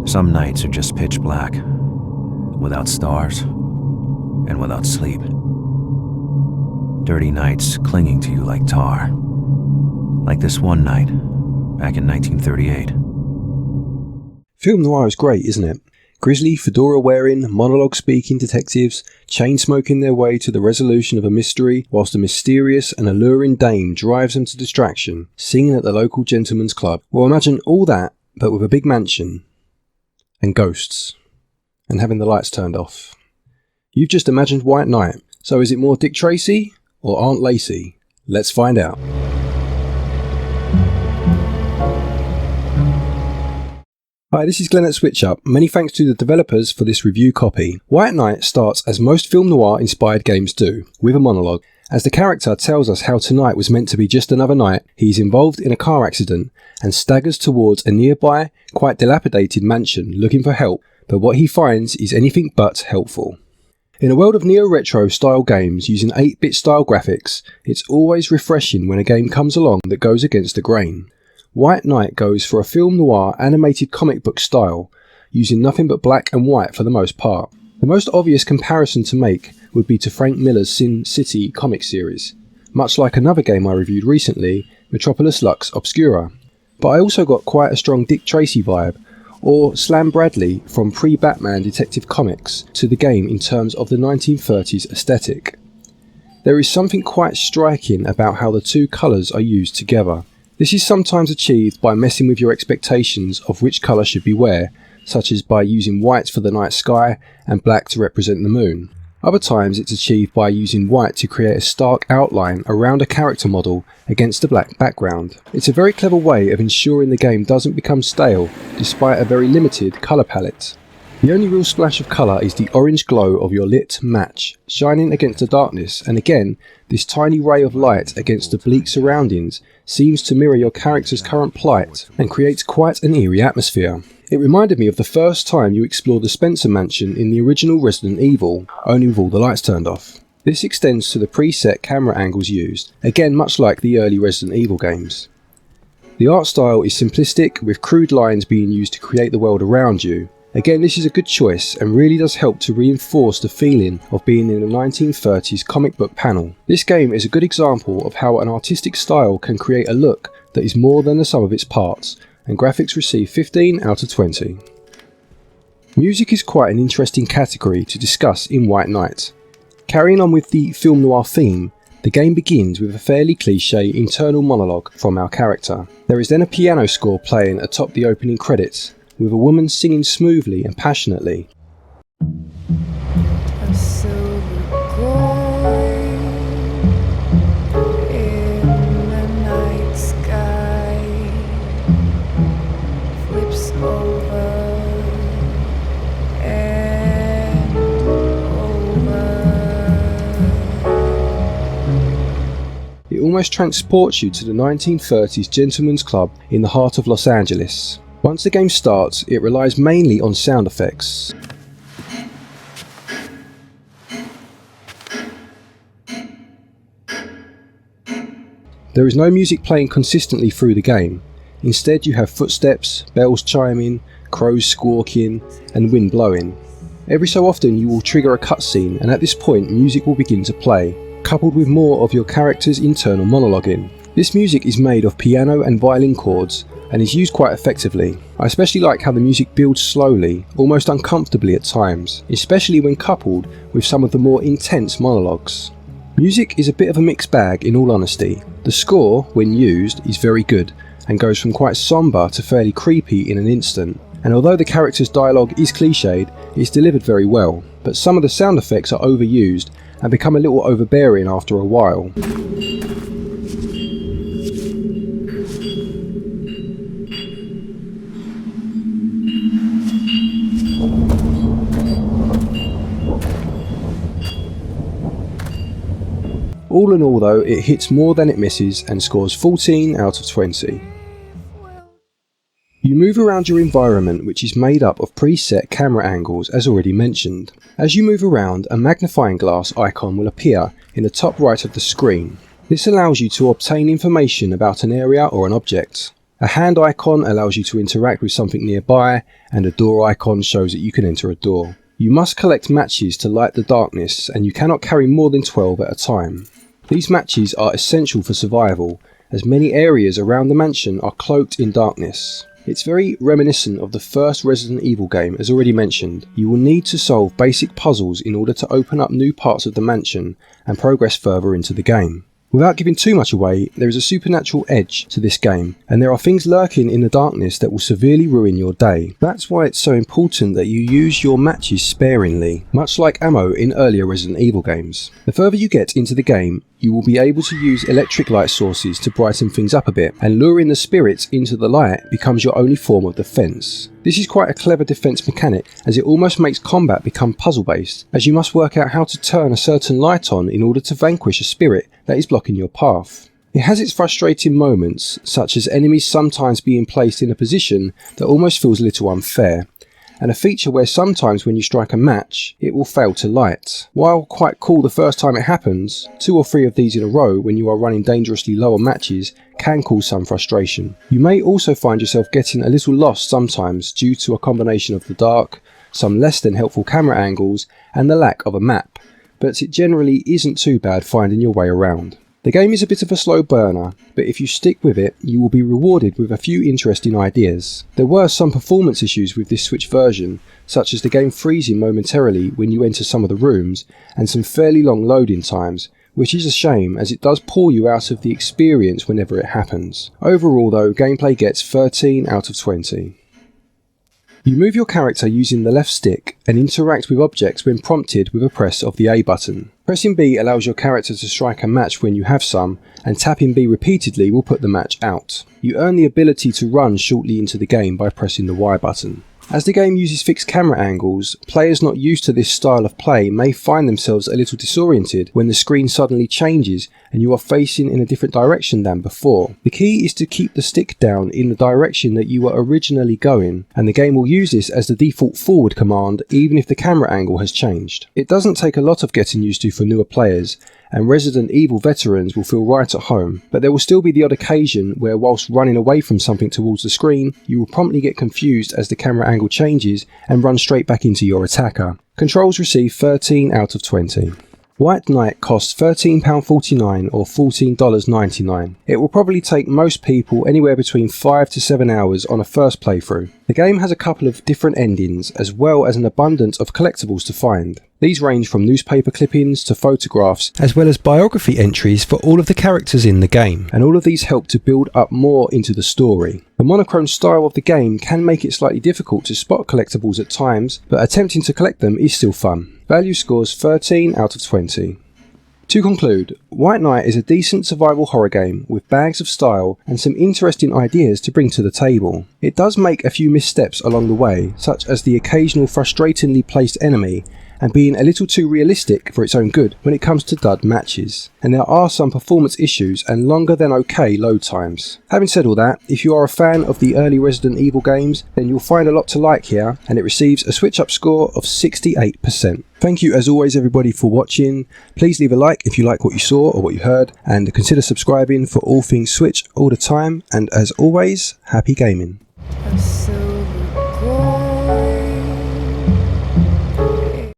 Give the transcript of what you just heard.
Some nights are just pitch black, without stars, and without sleep. Dirty nights clinging to you like tar. Like this one night, back in 1938. Film noir is great, isn't it? Grisly, fedora-wearing, monologue-speaking detectives chain-smoking their way to the resolution of a mystery whilst a mysterious and alluring dame drives them to distraction, singing at the local gentleman's club. Well, imagine all that, but with a big mansion, and ghosts, and having the lights turned off. You've just imagined White Knight, so is it more Dick Tracy or Aunt Lacey? Let's find out. Hi, this is Glen at SwitchUp. Many thanks to the developers for this review copy. White Knight starts as most film noir inspired games do, with a monologue. As the character tells us how tonight was meant to be just another night, he is involved in a car accident and staggers towards a nearby, quite dilapidated mansion looking for help, but what he finds is anything but helpful. In a world of neo-retro style games using 8-bit style graphics, it's always refreshing when a game comes along that goes against the grain. White Knight goes for a film noir animated comic book style, using nothing but black and white for the most part. The most obvious comparison to make would be to Frank Miller's Sin City comic series, much like another game I reviewed recently, Metropolis Lux Obscura. But I also got quite a strong Dick Tracy vibe, or Slam Bradley from pre-Batman Detective Comics to the game in terms of the 1930s aesthetic. There is something quite striking about how the two colours are used together. This is sometimes achieved by messing with your expectations of which colour should be where, such as by using white for the night sky and black to represent the moon. Other times it's achieved by using white to create a stark outline around a character model against a black background. It's a very clever way of ensuring the game doesn't become stale despite a very limited colour palette. The only real splash of colour is the orange glow of your lit match, shining against the darkness, and again, this tiny ray of light against the bleak surroundings seems to mirror your character's current plight and creates quite an eerie atmosphere. It reminded me of the first time you explored the Spencer Mansion in the original Resident Evil, only with all the lights turned off. This extends to the preset camera angles used, again much like the early Resident Evil games. The art style is simplistic, with crude lines being used to create the world around you. Again, this is a good choice and really does help to reinforce the feeling of being in a 1930s comic book panel. This game is a good example of how an artistic style can create a look that is more than the sum of its parts, and graphics receive 15 out of 20. Music is quite an interesting category to discuss in White Knight. Carrying on with the film noir theme, the game begins with a fairly cliché internal monologue from our character. There is then a piano score playing atop the opening credits, with a woman singing smoothly and passionately. A silver coin in the night sky flips over and over. It almost transports you to the 1930s gentleman's club in the heart of Los Angeles. Once the game starts, it relies mainly on sound effects. There is no music playing consistently through the game. Instead, you have footsteps, bells chiming, crows squawking, and wind blowing. Every so often you will trigger a cutscene, and at this point music will begin to play, coupled with more of your character's internal monologuing. This music is made of piano and violin chords, and is used quite effectively. I especially like how the music builds slowly, almost uncomfortably at times, especially when coupled with some of the more intense monologues. Music is a bit of a mixed bag in all honesty. The score, when used, is very good, and goes from quite sombre to fairly creepy in an instant. And although the character's dialogue is cliched, it's delivered very well, but some of the sound effects are overused and become a little overbearing after a while. All in all though, it hits more than it misses and scores 14 out of 20. You move around your environment, which is made up of preset camera angles as already mentioned. As you move around, a magnifying glass icon will appear in the top right of the screen. This allows you to obtain information about an area or an object. A hand icon allows you to interact with something nearby, and a door icon shows that you can enter a door. You must collect matches to light the darkness, and you cannot carry more than 12 at a time. These matches are essential for survival, as many areas around the mansion are cloaked in darkness. It's very reminiscent of the first Resident Evil game, as already mentioned. You will need to solve basic puzzles in order to open up new parts of the mansion and progress further into the game. Without giving too much away, there is a supernatural edge to this game, and there are things lurking in the darkness that will severely ruin your day. That's why it's so important that you use your matches sparingly, much like ammo in earlier Resident Evil games. The further you get into the game, you will be able to use electric light sources to brighten things up a bit, and luring the spirits into the light becomes your only form of defense. This is quite a clever defense mechanic, as it almost makes combat become puzzle based, as you must work out how to turn a certain light on in order to vanquish a spirit that is blocking your path. It has its frustrating moments, such as enemies sometimes being placed in a position that almost feels a little unfair, and a feature where sometimes when you strike a match, it will fail to light. While quite cool the first time it happens, 2 or 3 of these in a row when you are running dangerously low on matches can cause some frustration. You may also find yourself getting a little lost sometimes due to a combination of the dark, some less than helpful camera angles, and the lack of a map, but it generally isn't too bad finding your way around. The game is a bit of a slow burner, but if you stick with it, you will be rewarded with a few interesting ideas. There were some performance issues with this Switch version, such as the game freezing momentarily when you enter some of the rooms, and some fairly long loading times, which is a shame as it does pull you out of the experience whenever it happens. Overall though, gameplay gets 13 out of 20. You move your character using the left stick and interact with objects when prompted with a press of the A button. Pressing B allows your character to strike a match when you have some, and tapping B repeatedly will put the match out. You earn the ability to run shortly into the game by pressing the Y button. As the game uses fixed camera angles, players not used to this style of play may find themselves a little disoriented when the screen suddenly changes and you are facing in a different direction than before. The key is to keep the stick down in the direction that you were originally going, and the game will use this as the default forward command even if the camera angle has changed. It doesn't take a lot of getting used to for newer players, and Resident Evil veterans will feel right at home, but there will still be the odd occasion where whilst running away from something towards the screen, you will promptly get confused as the camera angle changes and run straight back into your attacker. Controls receive 13 out of 20. White Knight costs £13.49 or $14.99. It will probably take most people anywhere between 5 to 7 hours on a first playthrough. The game has a couple of different endings, as well as an abundance of collectibles to find. These range from newspaper clippings to photographs, as well as biography entries for all of the characters in the game, and all of these help to build up more into the story. The monochrome style of the game can make it slightly difficult to spot collectibles at times, but attempting to collect them is still fun. Value scores 13 out of 20. To conclude, White Knight is a decent survival horror game with bags of style and some interesting ideas to bring to the table. It does make a few missteps along the way, such as the occasional frustratingly placed enemy and being a little too realistic for its own good when it comes to dud matches, and there are some performance issues and longer than okay load times. Having said all that, if you are a fan of the early Resident Evil games, then you'll find a lot to like here, and it receives a SwitchUp score of 68%. Thank you as always everybody for watching. Please leave a like if you like what you saw or what you heard, and consider subscribing for all things Switch all the time, and as always, happy gaming. I'm so